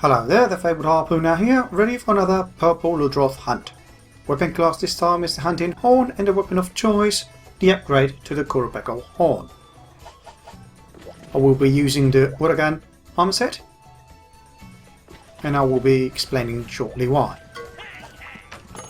Hello there, the Fabled Harpooner here, ready for another Purple Ludroth hunt. Weapon class this time is the hunting horn, and the weapon of choice, the upgrade to the Qurupeco horn. I will be using the Uragan armor set, and I will be explaining shortly why.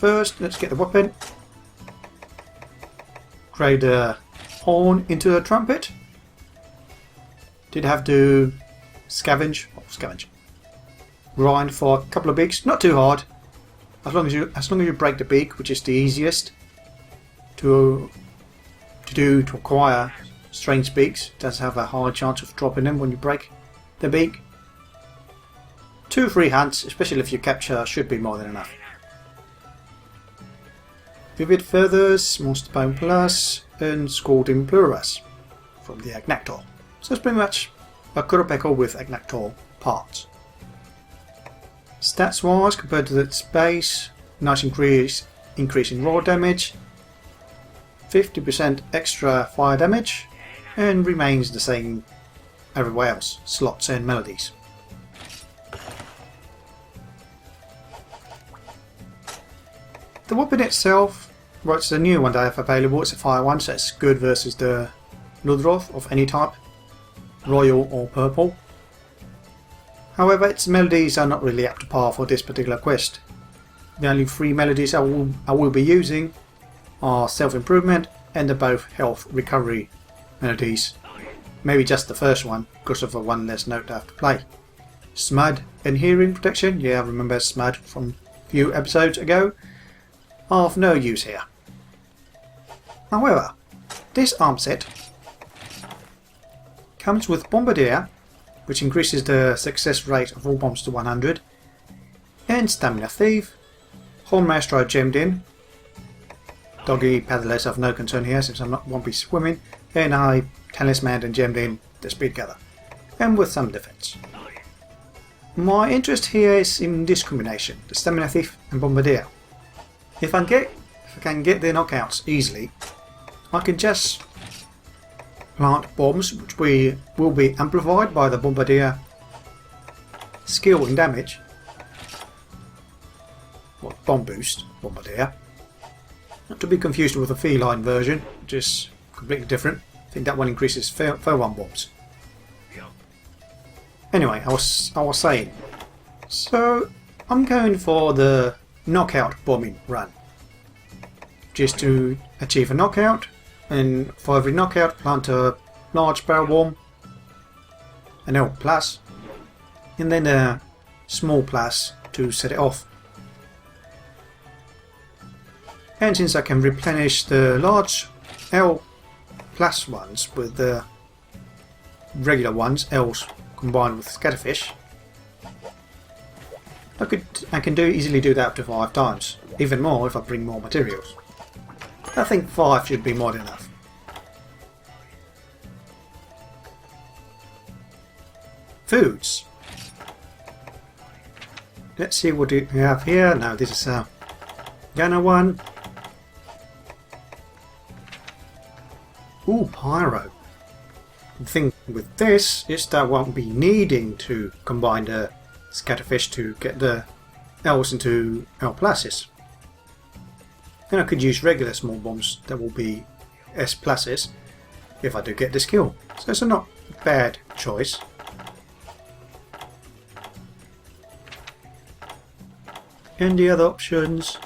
First, let's get the weapon, grade the horn into a trumpet. Did have to scavenge, grind for a couple of beaks, not too hard, as long as you break the beak, which is the easiest to acquire strange beaks. It does have a high chance of dropping them when you break the beak. 2 free hunts, especially if you capture, should be more than enough. Vivid Feathers, Monster Bone Plus, and Scalding Plurus from the Agnactor. So it's pretty much a Qurupeco with Agnactor parts. Stats wise, compared to its base, nice increase in raw damage, 50% extra fire damage, and remains the same everywhere else, slots and melodies. The weapon itself, well, it's a new one that I have available, it's a fire one, so it's good versus the Ludroth of any type, royal or purple. However, its melodies are not really up to par for this particular quest. The only 3 melodies I will be using are Self-Improvement and the both Health Recovery melodies. Maybe just the first one, because of the one less note I have to play. Smud and Hearing Protection, yeah, I remember Smud from a few episodes ago, are of no use here. However, this arm set comes with Bombardier, which increases the success rate of all bombs to 100, and Stamina Thief, Horn Maestro gemmed in, Doggy Paddlers have no concern here since I'm not won't be swimming, and I Talisman and gemmed in the Speed Gather, and with some defense. My interest here is in this combination, the Stamina Thief and Bombardier. If I can get the knockouts easily, I can just plant bombs, which will be amplified by the Bombardier skill and damage. Well, bomb boost, Bombardier. Not to be confused with the feline version, which is completely different. I think that one increases fair one bombs. Anyway, I was saying. So I'm going for the knockout bombing run, just to achieve a knockout. And for every knockout, plant a large barrel bomb, an L plus, and then a small plus to set it off. And since I can replenish the large L plus ones with the regular ones, L's combined with Scatterfish, I can easily do that up to 5 times, even more if I bring more materials. I think 5 should be more than enough. Foods. Let's see what we have here. Now this is a Gunner one. Ooh, Pyro. The thing with this is that I won't be needing to combine the Scatterfish to get the L's into L pluses. And I could use regular small bombs that will be S pluses if I do get the skill. So it's a not bad choice. And the other options,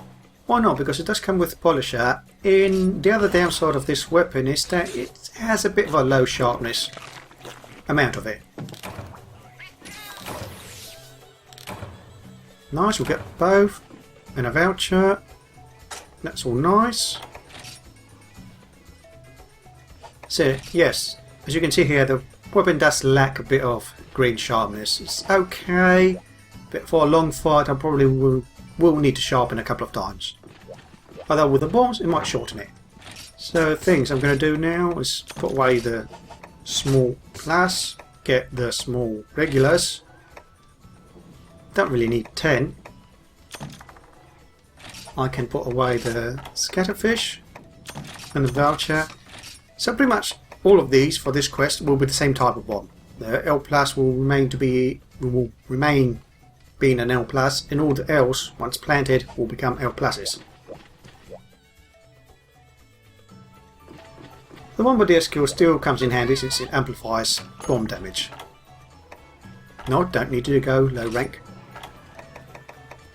why not? Because it does come with Polisher. And the other downside of this weapon is that it has a bit of a low sharpness amount of it. Nice, we'll get both. And a voucher. That's all nice. So yes, as you can see here, the weapon does lack a bit of green sharpness. It's okay, but for a long fight I probably will need to sharpen a couple of times. Although with the bombs it might shorten it. So things I'm going to do now is put away the small plus, get the small regulars. Don't really need 10. I can put away the Scatterfish and the voucher. So pretty much all of these for this quest will be the same type of bomb. The L plus will remain being an L+, and all the Ls, once planted, will become L+. The Bombardier skill still comes in handy since it amplifies bomb damage. No, don't need to go low rank.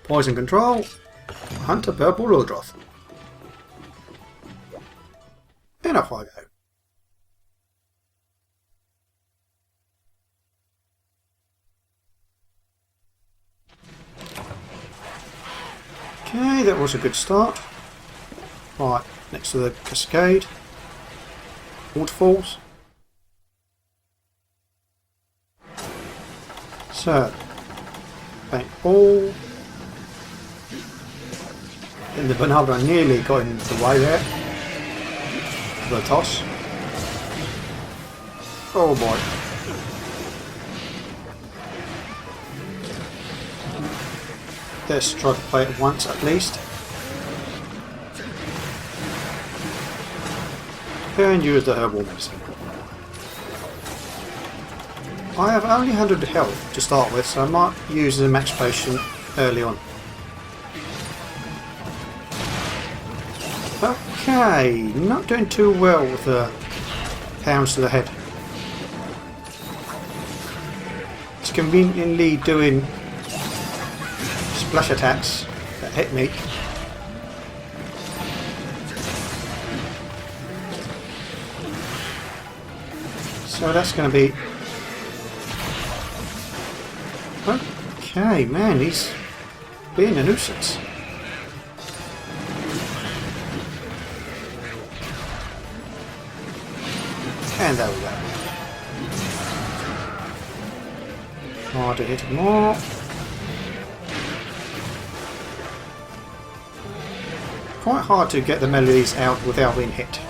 Poison control, hunt a Purple Ludroth. And off I go. Okay, that was a good start. Right, next to the cascade. Waterfalls. So, paint ball. And the banana nearly got in the way there. The toss. Oh boy. Let's try to play it once at least. And use the herbal medicine. I have only 100 health to start with, so I might use the max potion early on. Okay, not doing too well with the pounds to the head. It's conveniently doing splash attacks that hit me. So that's going to be... Okay, man, he's being a nuisance. And there we go. Hard to hit him more. Quite hard to get the melodies out without being hit.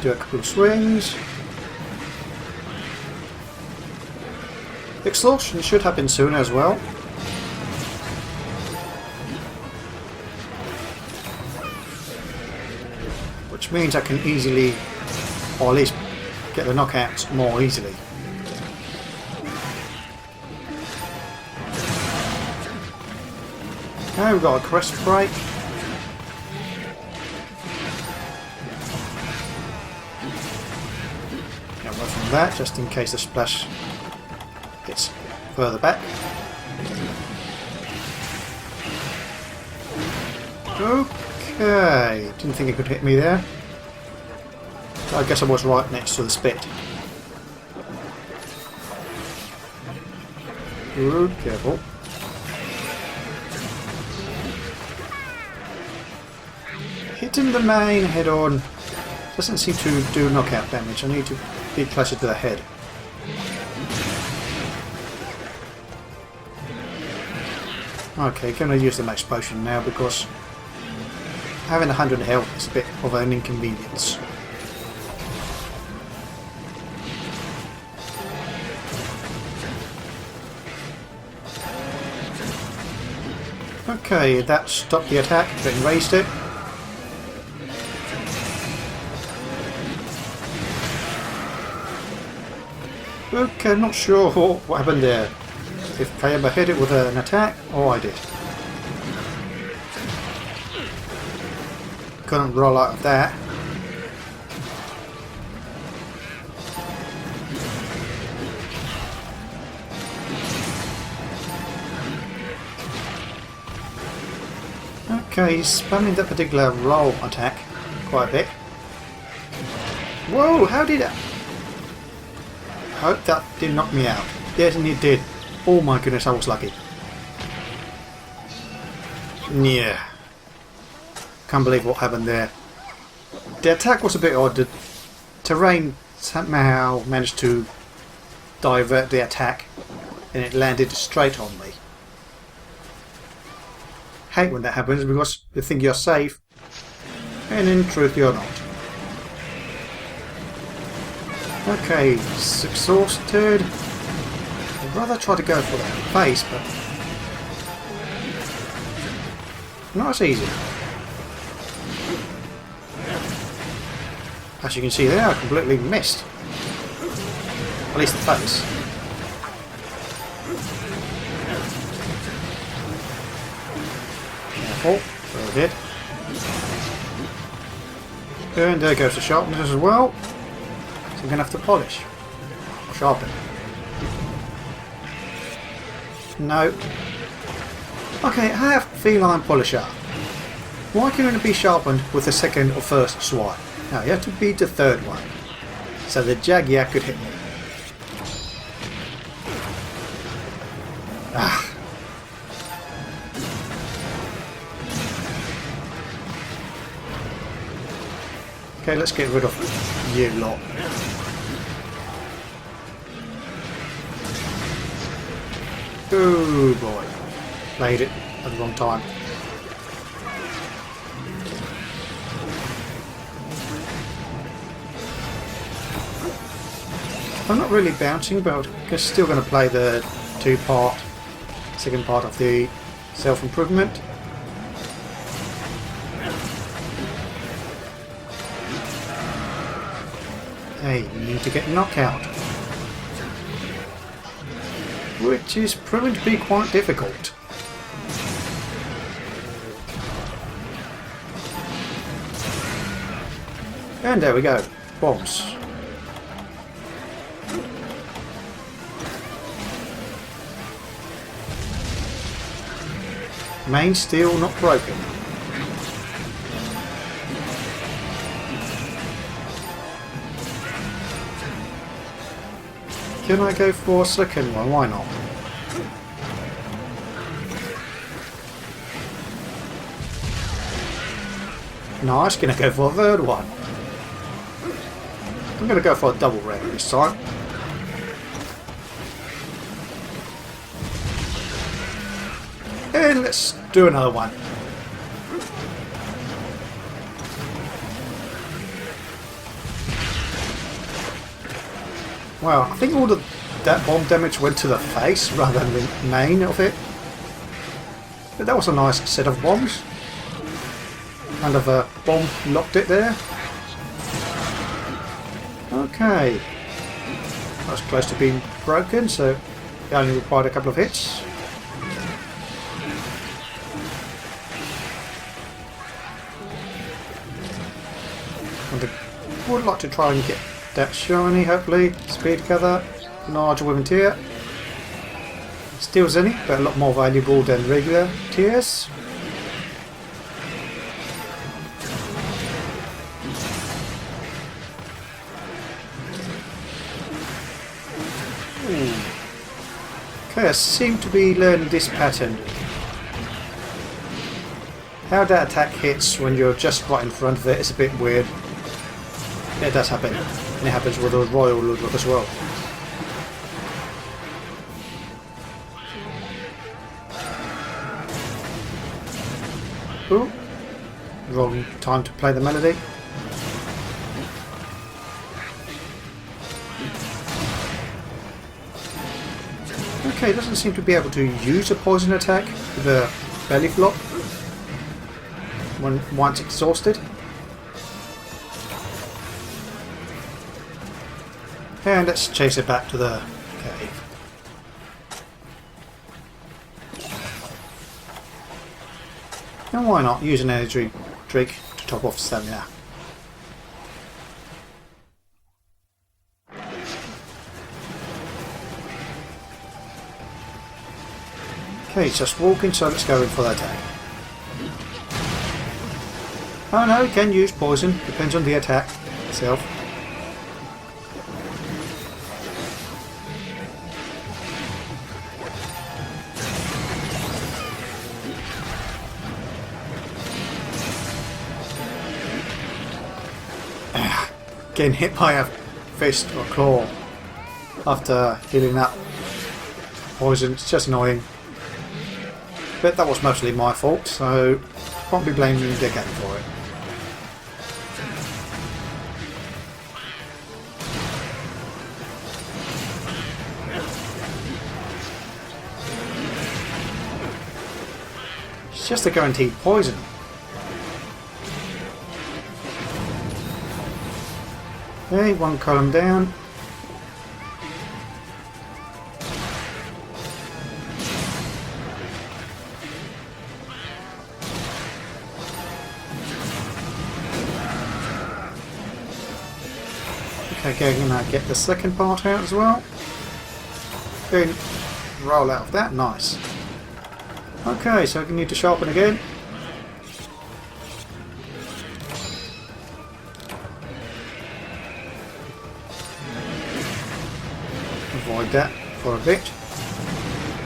Do a couple of swings. Exhaustion should happen soon as well. Which means I can easily, or at least get the knockouts more easily. Okay, we've got a crest break. From that, just in case the splash gets further back. Okay, didn't think it could hit me there. I guess I was right next to the spit. Ooh, careful. Hitting the main head on doesn't seem to do knockout damage. I need to be closer to the head. Okay, going to use the max potion now because having 100 health is a bit of an inconvenience. Okay, that stopped the attack, but raised it. Okay, I'm not sure what happened there. If I ever hit it with an attack, or I did. Couldn't roll out of that. Okay, he's spamming that particular roll attack quite a bit. Whoa, how did it... Hope that did knock me out. Yes, and it did. Oh my goodness, I was lucky. Yeah. Can't believe what happened there. The attack was a bit odd. The terrain somehow managed to divert the attack and it landed straight on me. Hate when that happens because you think you're safe and in truth you're not. Okay, it's exhausted. I'd rather try to go for that face, but not as easy. As you can see there, I completely missed. At least the face. Careful. Very good. And there goes the sharpness as well. So I'm going to have to polish. Sharpen. No. Okay, I have feline polisher. Why couldn't it be sharpened with the second or first swipe? Now you have to beat the third one. So the Jaguar could hit me. Ah. Okay, let's get rid of you lot. Oh boy. Played it at the wrong time. I'm not really bouncing, but I'm still going to play the second part of the self-improvement. Hey, you need to get knockout. Which is proving to be quite difficult. And there we go. Bombs. Main still not broken. Can I go for a second one? Why not? Nice, gonna go for a third one. I'm gonna go for a double red this time. And let's do another one. Wow, I think all that bomb damage went to the face rather than the main of it. But that was a nice set of bombs. Kind of a bomb locked it there. Okay. That was close to being broken, so it only required a couple of hits. And I would like to try and get that shiny, hopefully. Speed gather, large women tier. Still Zenny, but a lot more valuable than regular tiers. Okay, I seem to be learning this pattern. How that attack hits when you're just right in front of it is a bit weird. It does happen. And it happens with the Royal Ludroth as well. Ooh. Wrong time to play the melody. Okay, doesn't seem to be able to use a poison attack with a belly flop when once exhausted. And let's chase it back to the cave. And why not use an energy drink to top off stamina? Okay, just walking, so let's go in for the attack. Oh no, you can use poison, depends on the attack itself. Getting hit by a fist or claw after healing that poison, it's just annoying. But that was mostly my fault, so can't be blaming the game for it. It's just a guaranteed poison. Okay, one column down. Okay, I'm going to get the second part out as well. Then roll out of that, nice. Okay, so we need to sharpen again. Avoid that for a bit.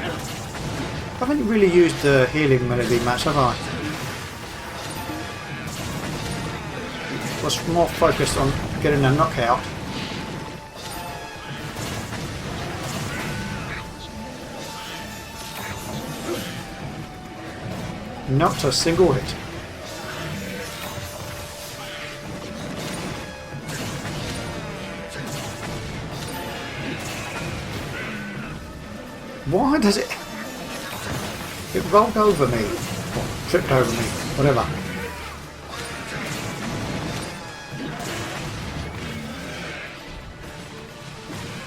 I haven't really used the healing melody much, have I? Was more focused on getting a knockout. Not a single hit. Why does it... It rolled over me. Or tripped over me. Whatever.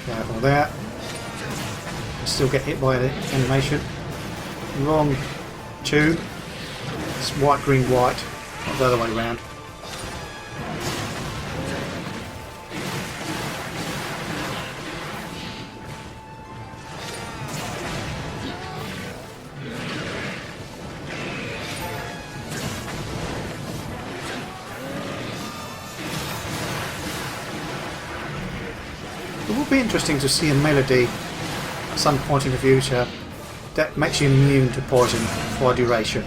Careful there. I still get hit by the animation. Wrong tune. It's white, green, white, not the other way around. It will be interesting to see a melody at some point in the future that makes you immune to poison for a duration.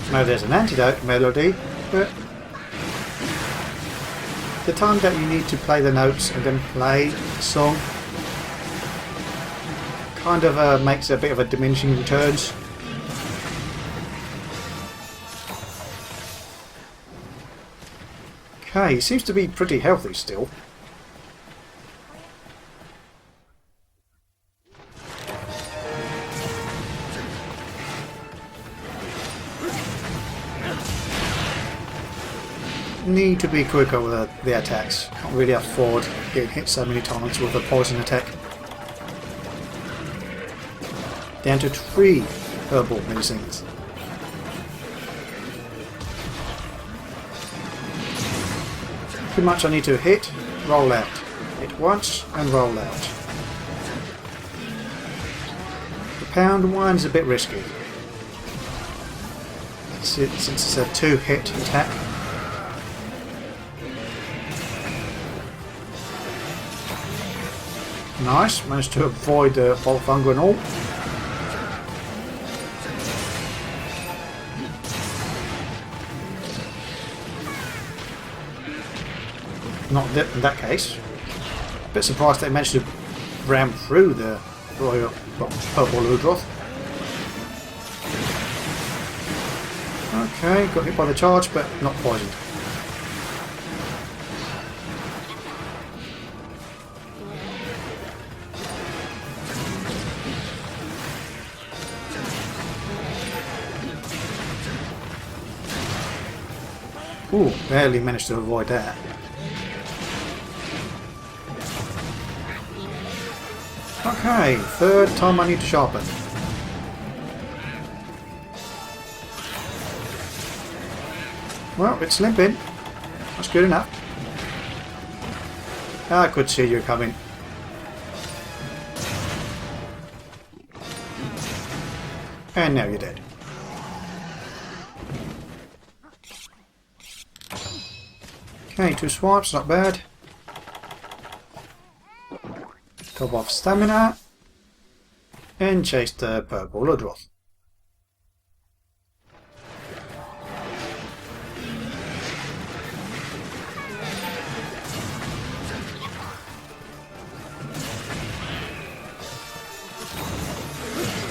Now there's an antidote melody, but the time that you need to play the notes and then play the song kind of makes a bit of a diminishing returns. Okay, he seems to be pretty healthy still. Need to be quicker with the attacks. Can't really afford getting hit so many times with a poison attack. Down to 3 herbal medicines. Pretty much I need to hit, roll out. Hit once and roll out. The pound one's a bit risky. Since it's a 2-hit attack. Nice, managed to avoid the Bolt Thunder and all. Not in that case. A bit surprised they managed to ram through the Purple Ludroth. Okay, got hit by the charge, but not poisoned. Ooh, barely managed to avoid that. Okay, third time I need to sharpen. Well, it's limping. That's good enough. I could see you coming. And now you're dead. Okay, 2 swipes, not bad. Top off stamina. And chase the Purple Ludroth.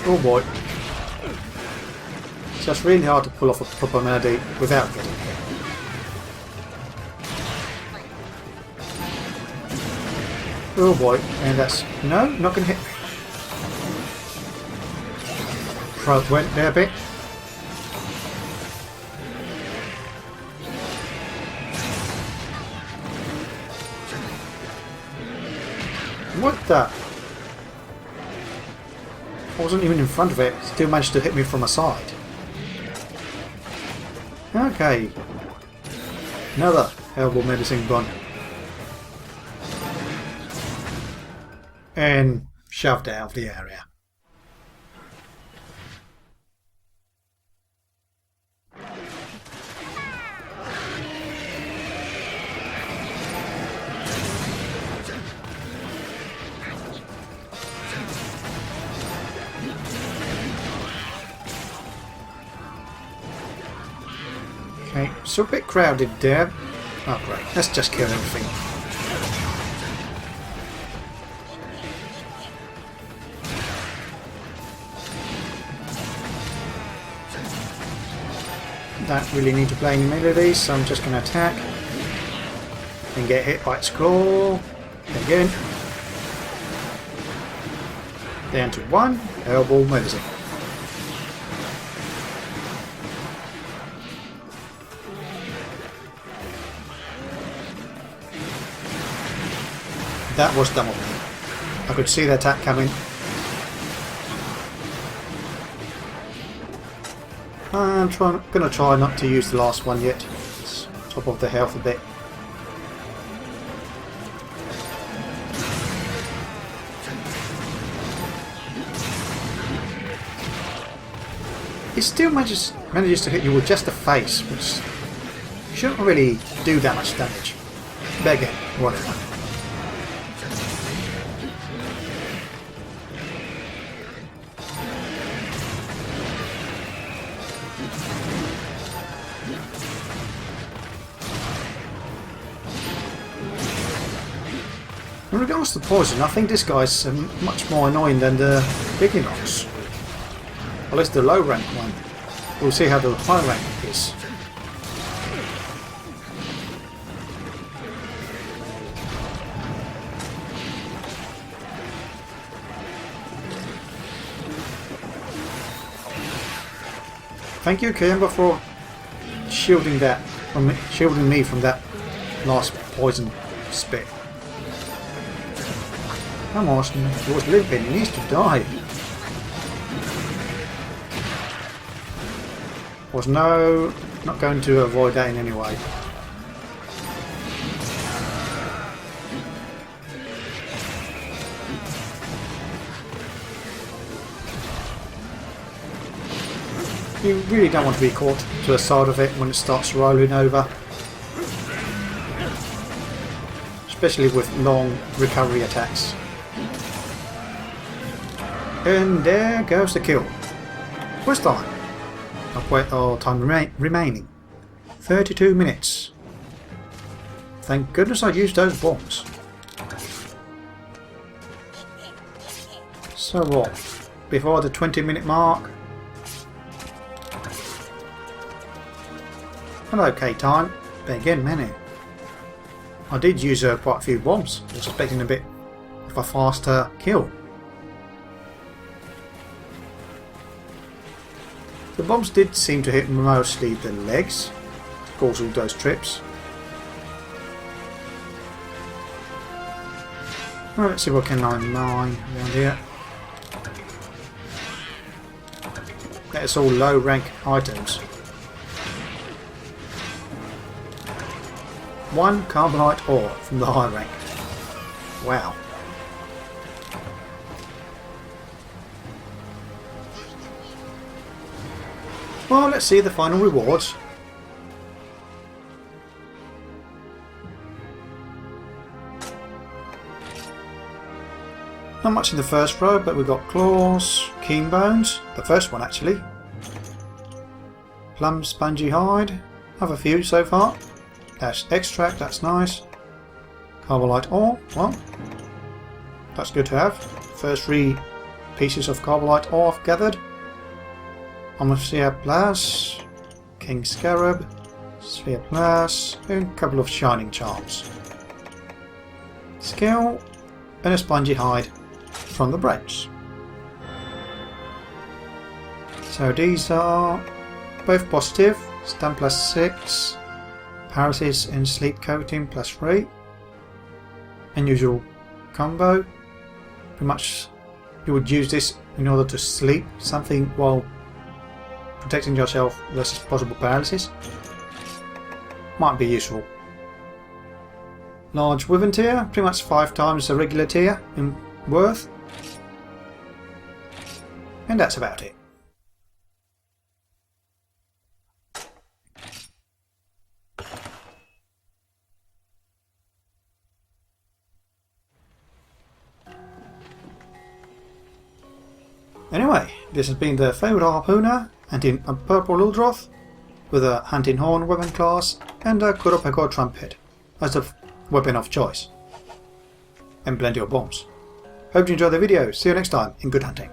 Oh boy. It's just really hard to pull off a proper melody without getting hit. Oh boy, and that's... no, not going to hit. throat went there a bit. What the? I wasn't even in front of it, still managed to hit me from a side. Okay. Another herbal medicine gone. And shoved out of the area. Okay, so a bit crowded there. Oh great, let's just kill everything. Don't really need to play any melodies, so I'm just going to attack and get hit by its claw. Again. Down to 1 herbal medicine. That was dumb of me. I could see the attack coming. I'm gonna try not to use the last one yet. It's top of the health a bit. It still manages to hit you with just the face, which shouldn't really do that much damage. But again, whatever. In regards to poison, I think this guy's much more annoying than the Beginnox. At least the low rank one. We'll see how the high rank is. Thank you, Kimber, for shielding me from that last poison spit. Come on, he was limping, he needs to die. Was not going to avoid that in any way. You really don't want to be caught to the side of it when it starts rolling over. Especially with long recovery attacks. And there goes the kill. First time. Time remaining. 32 minutes. Thank goodness I used those bombs. So what? Before the 20-minute mark. An okay time, but again many. I did use quite a few bombs. I was expecting a bit of a faster kill. The bombs did seem to hit mostly the legs, to cause all those trips. Well, let's see what can I mine around here. That's all low rank items. 1 carbonite ore from the high rank. Wow. Well, let's see the final rewards. Not much in the first row, but we've got claws, keen bones, the first one actually. Plum spongy hide, have a few so far. That's extract, that's nice. Carbolite ore, well, that's good to have. First 3 pieces of carbolite ore I've gathered. Sphere Plus, King Scarab, Sphere Plus, and a couple of shining charms. Skill, and a spongy hide from the breaks. So these are both positive. Stun plus 6. Paralysis and sleep coating plus 3. Unusual combo. Pretty much you would use this in order to sleep something while protecting yourself versus possible paralysis. Might be useful. Large Wyvern tier, pretty much 5 times the regular tier in worth. And that's about it. Anyway, this has been the Fabled Harpooner and in a Purple Ludroth with a Hunting Horn weapon class and a Qurupeco Trumpet as the weapon of choice. And plenty of bombs. Hope you enjoyed the video. See you next time in good hunting.